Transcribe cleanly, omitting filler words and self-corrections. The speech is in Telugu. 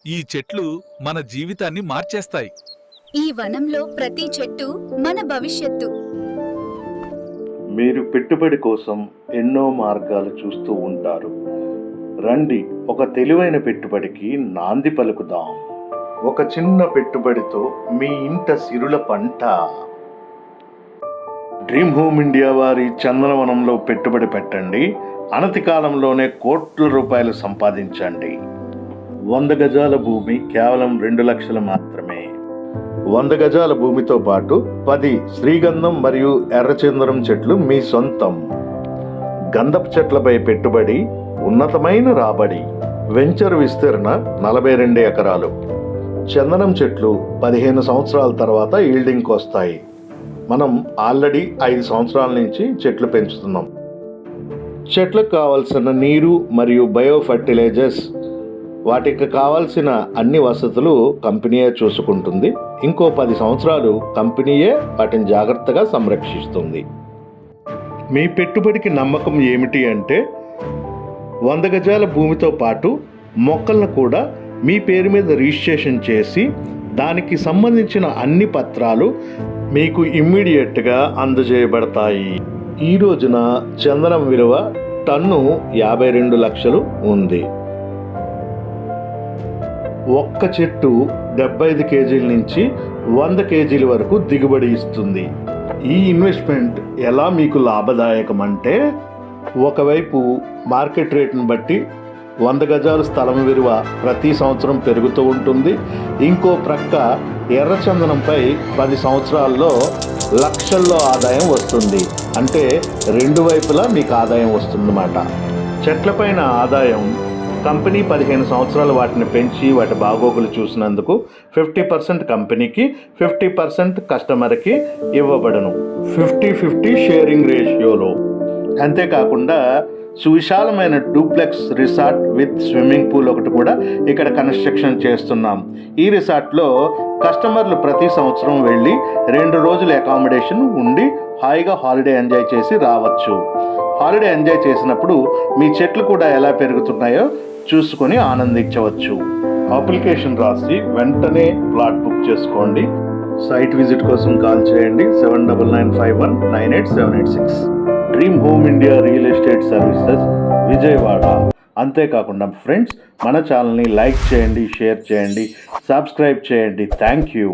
ఈ చెట్లు మన జీవితాన్ని మార్చేస్తాయి. ఈ వనంలో ప్రతి చెట్టు మన భవిష్యత్తు. మీరు పెట్టుబడి కోసం ఎన్నో మార్గాలు చూస్తూ ఉంటారు. రండి, ఒక తెలివైన పెట్టుబడికి నాంది పలుకుదాం. ఒక చిన్న పెట్టుబడితో మీ ఇంట సిరుల పంట. డ్రీమ్ హోమ్ ఇండియా వారి చందనవనంలో పెట్టుబడి పెట్టండి. అనతి కాలంలోనే కోట్ల రూపాయలు సంపాదించండి. 100 గజాల భూమి కేవలం 2 లక్షలు మాత్రమే. 100 గజాల భూమితో పాటు 10 శ్రీగంధం మరియు ఎర్రచందనం చెట్లు మీ సొంతం. గంధపు చెట్లపై పెట్టుబడి, ఉన్నతమైన రాబడి. వెంచర్ విస్తీర్ణ 42 ఎకరాలు. చందనం చెట్లు 15 సంవత్సరాల తర్వాత ఈల్డింగ్కి వస్తాయి. మనం ఆల్రెడీ 5 సంవత్సరాల నుంచి చెట్లు పెంచుతున్నాం. చెట్లకు కావాల్సిన నీరు మరియు బయో ఫర్టిలైజర్స్, వాటికి కావాల్సిన అన్ని వసతులు కంపెనీయే చూసుకుంటుంది. ఇంకో 10 సంవత్సరాలు కంపెనీయే వాటిని జాగ్రత్తగా సంరక్షిస్తుంది. మీ పెట్టుబడికి నమ్మకం ఏమిటి అంటే 100 గజాల భూమితో పాటు మొక్కలను కూడా మీ పేరు మీద రిజిస్ట్రేషన్ చేసి దానికి సంబంధించిన అన్ని పత్రాలు మీకు ఇమ్మీడియట్గా అందజేయబడతాయి. ఈ రోజున చందనం విలువ టన్ను 52 లక్షలు ఉంది. ఒక్క చెట్టు 75 కేజీల నుంచి 100 కేజీల వరకు దిగుబడి ఇస్తుంది. ఈ ఇన్వెస్ట్మెంట్ ఎలా మీకు లాభదాయకం అంటే, ఒకవైపు మార్కెట్ రేటును బట్టి 100 గజాల స్థలం విలువ ప్రతి సంవత్సరం పెరుగుతూ ఉంటుంది. ఇంకో ప్రక్క ఎర్రచందనంపై 10 సంవత్సరాల్లో లక్షల్లో ఆదాయం వస్తుంది. అంటే 2 వైపులా మీకు ఆదాయం వస్తుందన్నమాట. చెట్లపైన ఆదాయం కంపెనీ 15 సంవత్సరాలు వాటిని పెంచి వాటి బాగోగులు చూసినందుకు 50% కంపెనీకి, 50% కస్టమర్కి ఇవ్వబడను. 50-50 షేరింగ్ రేషియోలో. అంతేకాకుండా సువిశాలమైన duplex resort with swimming pool ఒకటి కూడా ఇక్కడ కన్స్ట్రక్షన్ చేస్తున్నాం. ఈ రిసార్ట్లో కస్టమర్లు ప్రతి సంవత్సరం వెళ్ళి 2 రోజులు అకామిడేషన్ ఉండి హాయిగా హాలిడే ఎంజాయ్ చేసి రావచ్చు. హాలిడే ఎంజాయ్ చేసినప్పుడు మీ చెట్లు కూడా ఎలా పెరుగుతున్నాయో చూసుకొని ఆనందించవచ్చు. అప్లికేషన్ రాసి వెంటనే ప్లాట్ బుక్ చేసుకోండి. సైట్ విజిట్ కోసం కాల్ చేయండి 7995198786. Dream home India real estate services, Vijayawada. అంతేకాకుండా ఫ్రెండ్స్, మన ఛానల్ని లైక్ చేయండి, షేర్ చేయండి, సబ్స్క్రైబ్ చేయండి. Thank you.